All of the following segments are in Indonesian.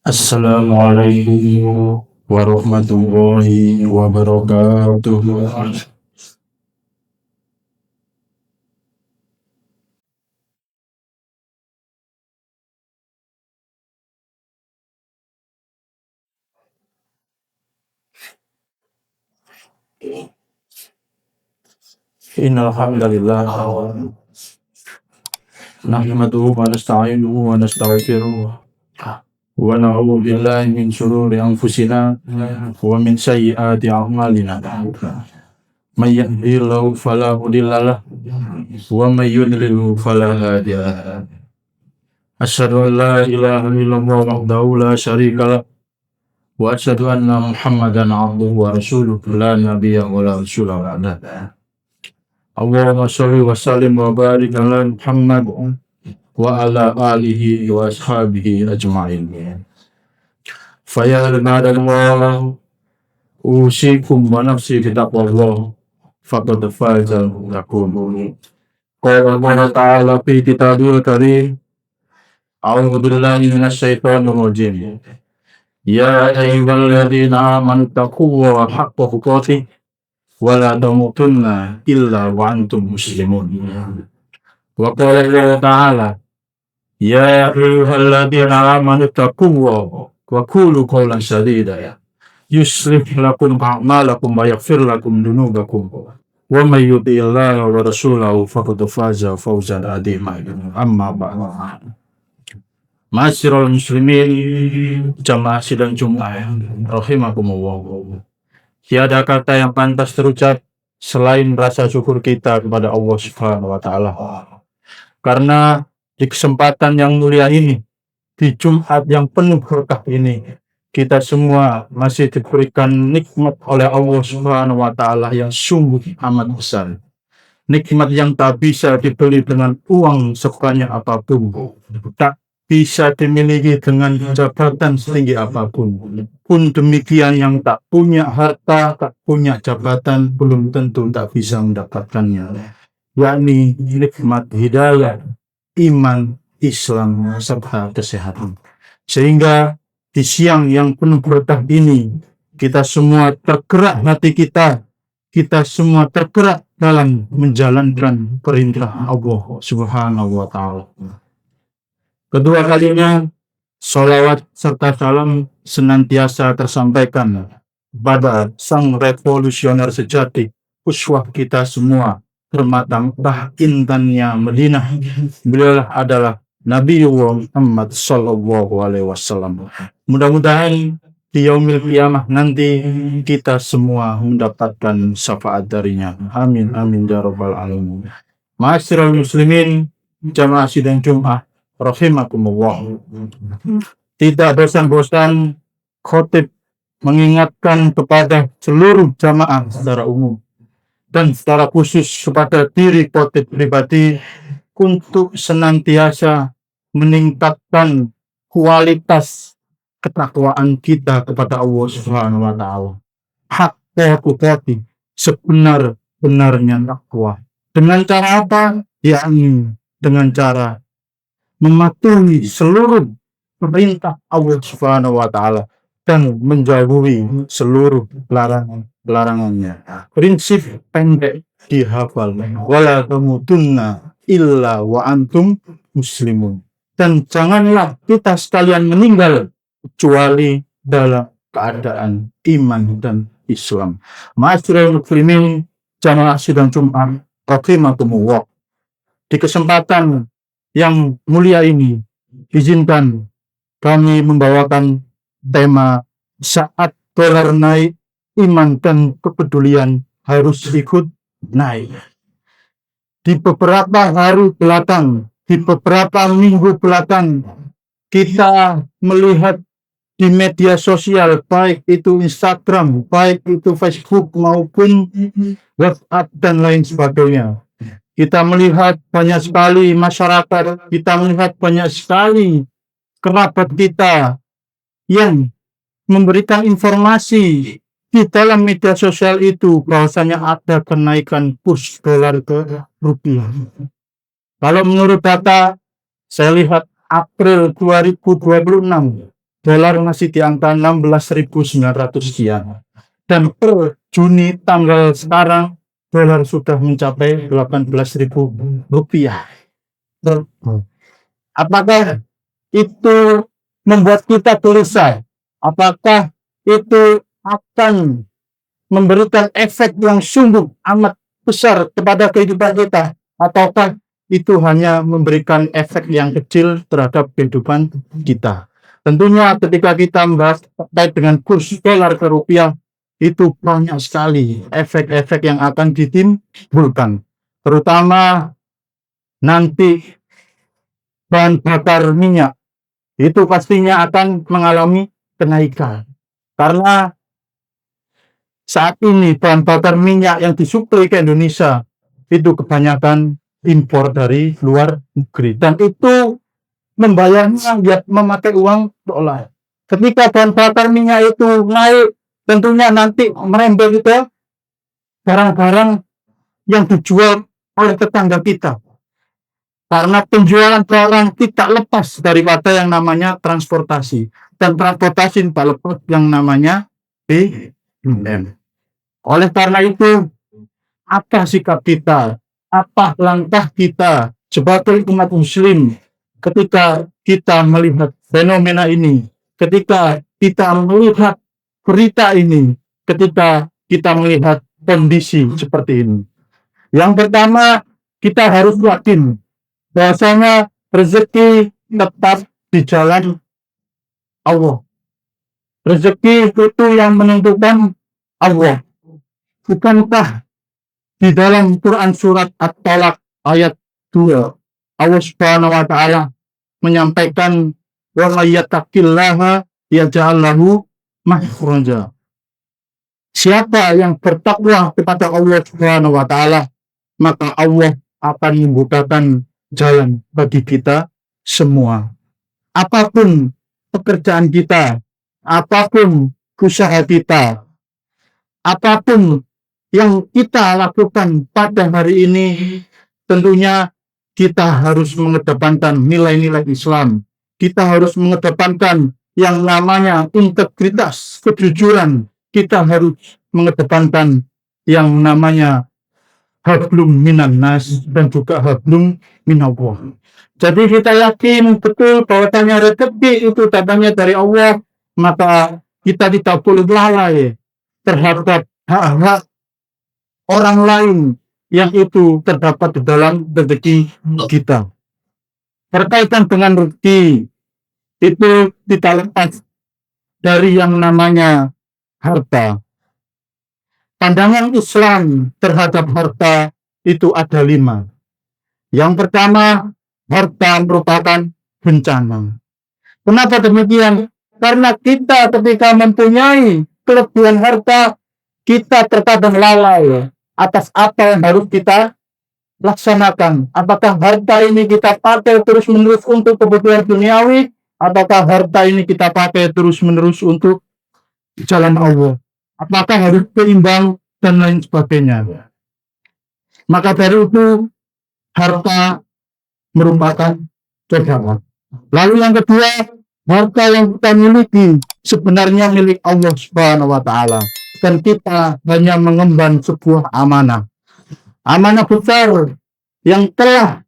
Assalamualaikum warahmatullahi wabarakatuh. Innal hamdalillah nahmaduhu wa nasta'inuhu wa nastaghfiruh wa na'udzu billahi min shururi anfusina wa min sayyiati a'malina. May yahdihillahu fala mudilla lahu wa may yudlil fala hadiya lahu. Asyhadu an la ilaha illallah wahdahu la syarika lahu wa asyhadu anna Muhammadan abduhu wa rasuluh la nabiyya wa la rasula ba'da. Allahumma sholli wa sallim wa barik ala Muhammad wa ala alihi wa ashabihi ajma'in. Faya ibadallah usikum wa nafsi bitaqwallah faqad fazal muttaqun. Qala Allah ta'ala fi kitabil karim. A'udzu billahi minasy syaithanir rajim. Ya ayyuhalladzina amanu taqullaha haqqa tuqatih wa la tamutunna illa wa antum muslimun. Wa qala Allah ta'ala ya ayyuhalladzina amanu taqullaha wa qulu qawlan sadida yuslih lakum a'malakum wa yaghfir lakum dhunubakum wa may yuti'illaha wa rasulahu faqad faza fawzan 'azima. Amma ba'd. Ma'asyiral muslimin jamaah sidang Jumat rahimakumullah. Tiada kata yang pantas terucap selain rasa syukur kita kepada Allah Subhanahu wa taala. Karena di kesempatan yang mulia ini, di Jumat yang penuh berkah ini, kita semua masih diberikan nikmat oleh Allah Subhanahu wa taala yang sungguh amat besar. Nikmat yang tak bisa dibeli dengan uang sebanyak apapun. Tak bisa dimiliki dengan jabatan setinggi apapun. Pun demikian yang tak punya harta, tak punya jabatan, belum tentu tak bisa mendapatkannya. Yakni nikmat hidayah, iman, Islam, serta kesehatan. Sehingga di siang yang penuh berkah ini, kita semua tergerak hati kita semua tergerak dalam menjalankan perintah Allah Subhanahu wa taala. Kedua kalinya, sholawat serta salam senantiasa tersampaikan pada sang revolusioner sejati, uswah kita semua, permata intannya Madinah. Beliau adalah Nabi Muhammad Sallallahu Alaihi Wasallam. Mudah-mudahan di yaumil qiyamah nanti kita semua mendapatkan syafaat darinya. Amin amin ya rabbal alamin. Ma'asyiral muslimin jamaah sidang Jumat rahimakumullah. Tidak bosan-bosan khotib mengingatkan kepada seluruh jamaah secara umum dan secara khusus kepada diri khotib pribadi untuk senantiasa meningkatkan kualitas ketakwaan kita kepada Allah Subhanahu wa taala. Haqqa tuqatih, sebenar-benarnya takwa. Dengan cara apa? Yakni dengan cara mematuhi seluruh perintah Allah Subhanahu wa taala dan menjauhi seluruh larangannya. Prinsip pendek dihafal. Wala tamutunna illa wa antum muslimun. Dan janganlah kita sekalian meninggal kecuali dalam keadaan iman dan Islam. Ma'asyiral muslimin jamaah sidang Jumat rahimakumullah. Di kesempatan yang mulia ini, izinkan kami membawakan tema saat dolar naik, iman dan kepedulian harus ikut naik. Di beberapa hari belakang, di beberapa minggu belakang, kita melihat di media sosial, baik itu Instagram, baik itu Facebook maupun WhatsApp dan lain sebagainya. Kita melihat banyak sekali masyarakat, kita melihat banyak sekali kerabat kita yang memberikan informasi di dalam media sosial itu bahwasanya ada kenaikan kurs dolar ke rupiah. Kalau menurut data saya lihat April 2026 dolar masih di angka 16.900 sekian. Dan per Juni tanggal sekarang dolar sudah mencapai 18.000 rupiah. Apakah itu membuat kita gelisah? Apakah itu akan memberikan efek yang sungguh amat besar kepada kehidupan kita? Ataukah itu hanya memberikan efek yang kecil terhadap kehidupan kita? Tentunya ketika kita membahas terkait dengan kurs dolar ke rupiah, itu banyak sekali efek-efek yang akan ditimbulkan. Terutama nanti bahan bakar minyak itu pastinya akan mengalami kenaikan. Karena saat ini bahan bakar minyak yang disuplai ke Indonesia itu kebanyakan impor dari luar negeri. Dan itu membayarnya dia memakai uang dolar. Ketika bahan bakar minyak itu naik, tentunya nanti merembet ke barang-barang yang dijual oleh tetangga kita. Karena penjualan barang tidak lepas daripada yang namanya transportasi. Dan transportasi tidak lepas yang namanya BBM. Oleh karena itu, apa sikap kita? Apa langkah kita sebagai umat muslim ketika kita melihat fenomena ini? Ketika kita melihat berita ini? Ketika kita melihat kondisi seperti ini? Yang pertama, kita harus yakin bahwasanya rezeki tetap di jalan Allah. Rezeki itu yang menentukan Allah. Bukankah di dalam Quran surat At-Talaq ayat 2 Allah Subhanahu wa taala menyampaikan wa may yattaqillaha yaj'al lahu makhraja. Siapa yang bertakwa kepada Allah Subhanahu wa taala, maka Allah akan membukakan jalan bagi kita semua. Apapun pekerjaan kita, apapun usaha kita, apapun yang kita lakukan pada hari ini, tentunya kita harus mengedepankan nilai-nilai Islam. Kita harus mengedepankan yang namanya integritas, kejujuran. Kita harus mengedepankan yang namanya hablum minan nas dan juga hablum minallah. Jadi kita yakin betul bahwasanya rezeki itu datangnya dari Allah, maka kita tidak boleh lalai terhadap hak-hak orang lain yang itu terdapat di dalam rezeki kita. Berkaitan dengan rezeki itu tidak lepas dari yang namanya harta. Pandangan Islam terhadap harta itu ada 5. Yang pertama, harta merupakan bencana. Kenapa demikian? Karena kita ketika mempunyai kelebihan harta, kita terkadang lalai atas apa yang harus kita laksanakan. Apakah harta ini kita pakai terus-menerus untuk kebutuhan duniawi, ataukah harta ini kita pakai terus-menerus untuk jalan Allah? Apakah harus seimbang dan lain sebagainya. Maka dari itu harta merupakan sedekah. Lalu yang kedua, harta yang kita miliki sebenarnya milik Allah Subhanahu wa taala, dan kita hanya mengemban sebuah amanah. Amanah besar yang telah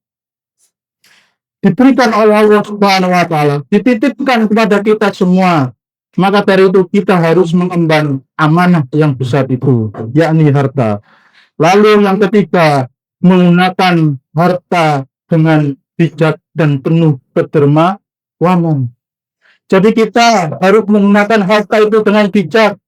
diberikan oleh Allah Subhanahu wa taala, dititipkan kepada kita semua. Maka dari itu kita harus mengemban amanah yang besar itu, yakni harta. Lalu yang ketiga, menggunakan harta dengan bijak dan penuh kedermawanan. Jadi kita harus menggunakan harta itu dengan bijak,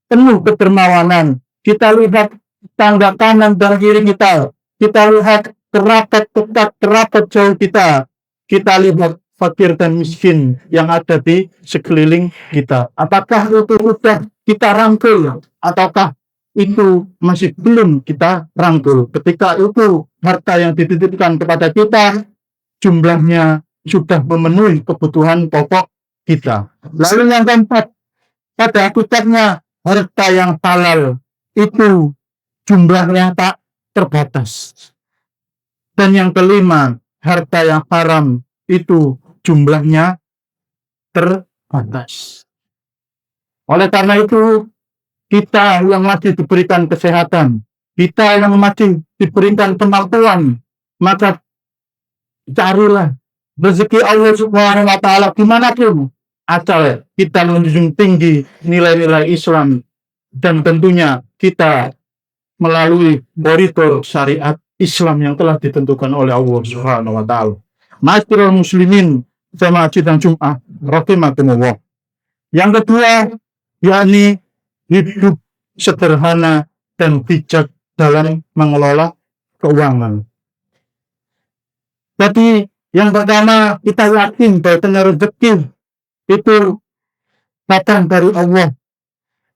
penuh kedermawanan. Kita lihat tangga kanan dan kiri kita. Kita lihat kerabat dekat, kerabat jauh kita. Kita lihat fakir dan miskin yang ada di sekeliling kita. Apakah itu sudah kita rangkul, ataukah itu masih belum kita rangkul? Ketika itu harta yang dititipkan kepada kita jumlahnya sudah memenuhi kebutuhan pokok kita. Lalu yang keempat, pada hakikatnya harta yang halal itu jumlahnya tak terbatas. Dan yang kelima, harta yang haram itu jumlahnya terbatas. atas. Oleh karena itu, kita yang masih diberikan kesehatan, kita yang masih diberikan kemampuan, maka carilah rezeki Allah Subhanahu wa taala dimanapun, asal kita menjunjung tinggi nilai-nilai Islam dan tentunya kita melalui koridor syariat Islam yang telah ditentukan oleh Allah Subhanahu wa taala. Ma'asyiral muslimin jamaah sidang Jumat rahimakumullah. Yang kedua, yakni hidup sederhana dan bijak dalam mengelola keuangan. Jadi yang pertama, kita yakin bahwa rezeki itu datang dari Allah.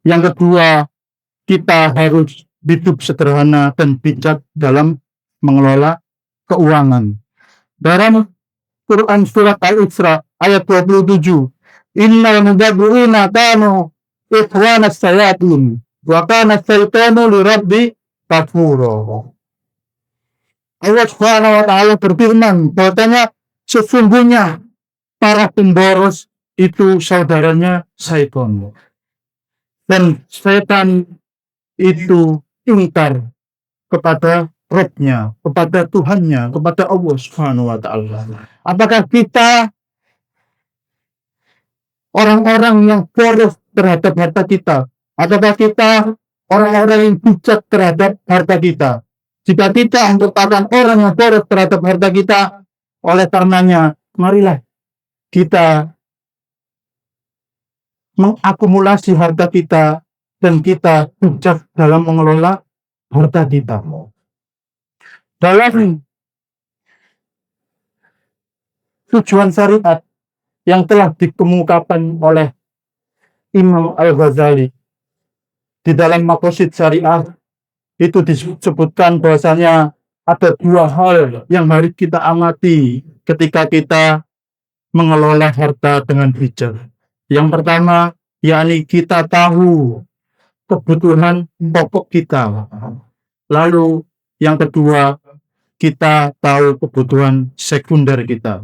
Yang kedua, kita harus hidup sederhana dan bijak dalam mengelola keuangan. Dalam Quran surat Al-Isra ayat 27, innal mudabbirina kanu ikhwanas sayatin wa kana syaitanu lirabbi kafura. Allah Subhanahu wa taala berfirman bahwasanya sesungguhnya para pemboros itu saudaranya syaitan. Dan setan itu ingkar kepada Rabb-nya, kepada Tuhannya, kepada Allah Subhanahu wa taala. Apakah kita orang-orang yang boros terhadap harta kita? Ataukah kita orang-orang yang bijak terhadap harta kita? Jika kita merupakan orang yang boros terhadap harta kita, oleh karenanya marilah kita mengakumulasi harta kita dan kita bijak dalam mengelola harta kita. Dalam tujuan syariat yang telah dikemukakan oleh Imam Al-Ghazali di dalam Maqasid Syariah, itu disebutkan bahwasanya ada dua hal yang harus kita amati ketika kita mengelola harta dengan bijak. Yang pertama, yakni kita tahu kebutuhan pokok kita. Lalu yang kedua, kita tahu kebutuhan sekunder kita.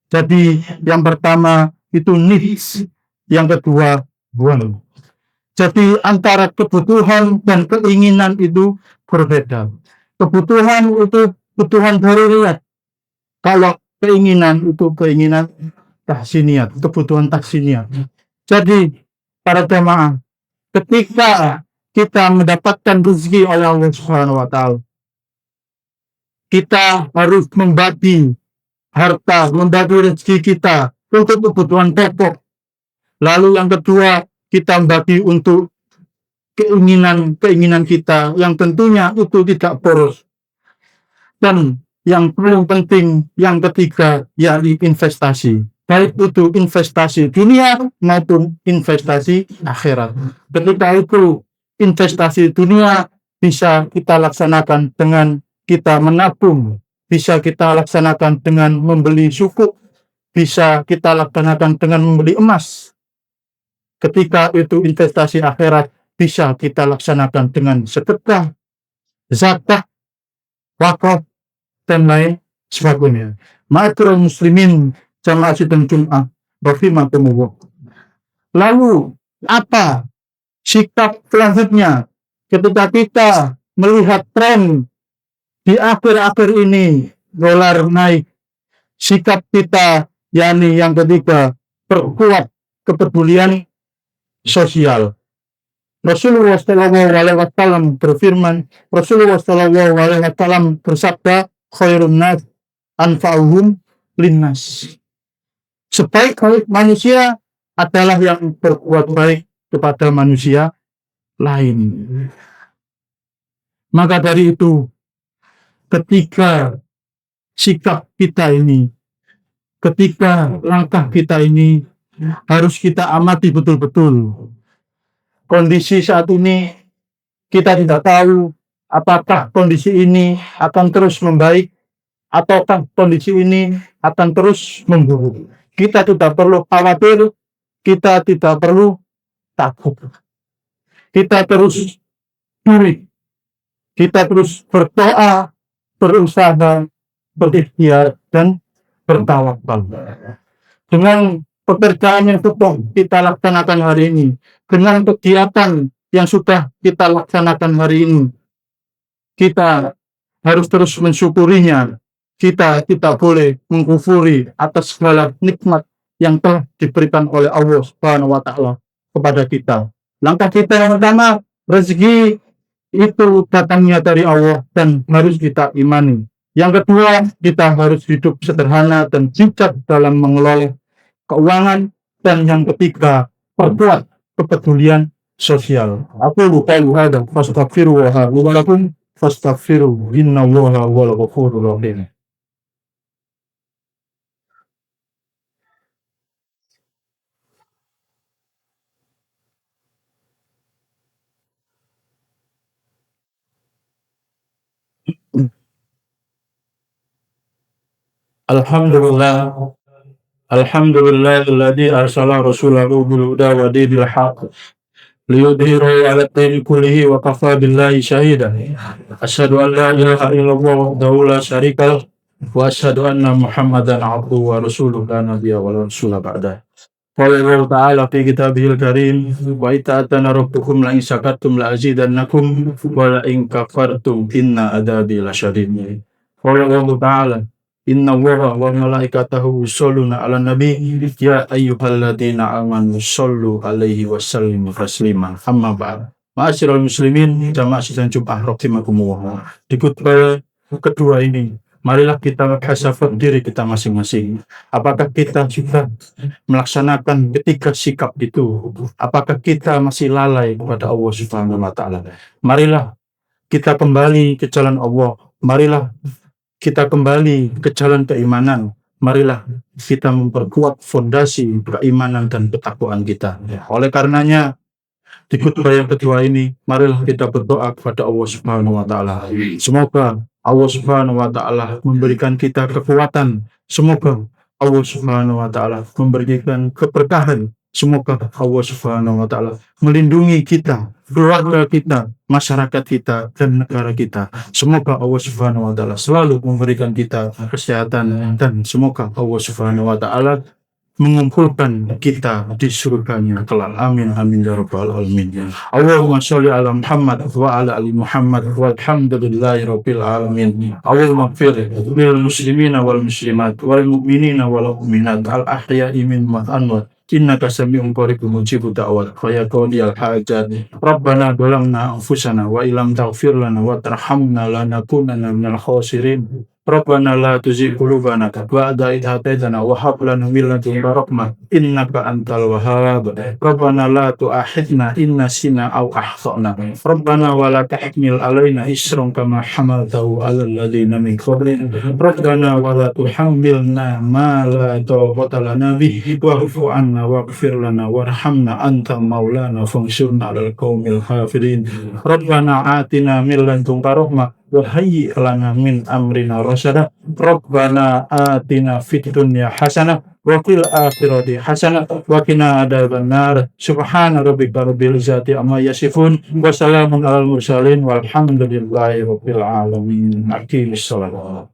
Jadi yang pertama itu needs, yang kedua want. Jadi antara kebutuhan dan keinginan itu berbeda. Kebutuhan itu kebutuhan daruriyat. Kalau keinginan itu keinginan tahsiniyat, kebutuhan tahsiniyat. Jadi para jemaah, ketika kita mendapatkan rezeki oleh Allah Subhanahu wa taala, kita harus membagi harta, membagi rezeki kita untuk kebutuhan pokok. Lalu yang kedua, kita bagi untuk keinginan kita yang tentunya itu tidak boros. Dan yang paling penting yang ketiga, yakni investasi. Baik itu investasi dunia maupun investasi akhirat. Ketika itu investasi dunia bisa kita laksanakan dengan kita menabung, bisa kita laksanakan dengan membeli sukuk, bisa kita laksanakan dengan membeli emas. Ketika itu investasi akhirat bisa kita laksanakan dengan sedekah, zakat, wakaf, dan lain sebagainya. Ma'asyiral muslimin jamaah sidang Jumat rahimakumullah. Lalu apa sikap selanjutnya ketika kita melihat tren di akhir-akhir ini dolar naik? Sikap kita yakni yang ketiga, perkuat kepedulian sosial. Rasulullah sallallahu alaihi wasallam berfirman, Rasulullah sallallahu alaihi wasallam bersabda, khairun nas anfa'uhum linnas. Sebaik-baik manusia adalah yang berbuat baik kepada manusia lain. Maka dari itu, ketika sikap kita ini, ketika langkah kita ini harus kita amati betul-betul. Kondisi saat ini kita tidak tahu apakah kondisi ini akan terus membaik ataukah kondisi ini akan terus memburuk. Kita tidak perlu khawatir, kita tidak perlu takut. Kita terus duri, kita terus berdoa, berusaha, berikhtiar, dan bertawakal. Dengan pekerjaan yang sudah kita laksanakan hari ini, dengan kegiatan yang sudah kita laksanakan hari ini, kita harus terus mensyukurinya. Kita tidak boleh mengkufuri atas segala nikmat yang telah diberikan oleh Allah Subhanahu wa taala kepada kita. Langkah kita yang pertama, rezeki itu datangnya dari Allah dan harus kita imani. Yang kedua, kita harus hidup sederhana dan bijak dalam mengelola keuangan. Dan yang ketiga, perkuat kepedulian sosial. Aku lupa ada fastaghfirullah wa lakum fastaghfiru innallaha huwal ghafurur rahim. Alhamdulillah, alhamdulillahilladzi arsala rasulahu bil huda wa dinil haqq liyudhhirahu 'ala ad-dini kullihi wa kafa billahi shahida. Asyhadu an la ilaha illallah wahdahu la syarika lah wa asyhadu anna Muhammadan 'abduhu wa rasuluh la nabiyya wa la rasula ba'dah. Qala Allah ta'ala fi kitabihil karim wa ita'atana rabbukum la in syakartum la azidannakum wa la in kafartum inna adabi lasyadid. Qala Allah ta'ala inna Allaha wa malaikatahu yusholluna 'alan nabi ya ayyuhalladzina amanu shollu 'alaihi wa sallimu taslima. Amma ba'd. Ma'asyiral muslimin jamaah sidang Jumat rahimakumullah. Di khutbah kedua ini, marilah kita muhasabah diri kita masing-masing. Apakah kita sudah melaksanakan ketiga sikap itu? Apakah kita masih lalai kepada Allah Subhanahu wa taala? Marilah kita kembali ke jalan Allah. Marilah kita kembali ke jalan keimanan. Marilah kita memperkuat fondasi keimanan dan ketakwaan kita. Oleh karenanya, di khutbah yang kedua ini, marilah kita berdoa kepada Allah Subhanahu wa taala. Semoga Allah Subhanahu wa taala memberikan kita kekuatan. Semoga Allah Subhanahu wa taala memberikan keberkahan. Semoga Allah Subhanahu wa taala melindungi kita, keluarga kita, masyarakat kita, dan negara kita. Semoga Allah Subhanahu wa taala selalu memberikan kita kesehatan, dan semoga Allah Subhanahu wa taala mengumpulkan kita di surganya kelak. Amin amin ya rabbal alamin. Allahumma sholli ala Muhammad wa ala ali Muhammad walhamdulillahi rabbil alamin. Allahumma ighfir lil muslimina wal muslimat wal mu'minina wal mu'minat al ahya'i minhum wal amwat innaka sami'un qaribun mujibud da'wat wa ya qadiyal hajat. Rabbana zalamna anfusana wa illam taghfir lana wa tarhamna lanakunanna minal khasirin. Rabbana la tuzigh qulubana ba'da idh hadaitana wa hab lana min ladunka rahmah innaka antal wahhab. Rabbana la tu'akhidhna in nasina aw akhtana. Rabbana wa la tahmil alaina isran kama hamaltahu 'alal ladzina min qablina. Rabbana wa la tuhammilna ma la taqata lana bihi wa'fu 'anna waghfir lana warhamna anta maulana fansurna 'alal qaumil kafirin. Rabbana atina min ladunka rahmah wa hayyi' lana min amrina rasyada. Rabbana atina fid dunya hasanah wa fil akhirati hasanah wa qina adzabannar. Subhana rabbika rabbil izzati amma yasifun wa salamun alal mursalin walhamdulillahi rabbil alamin. Aqimissalah.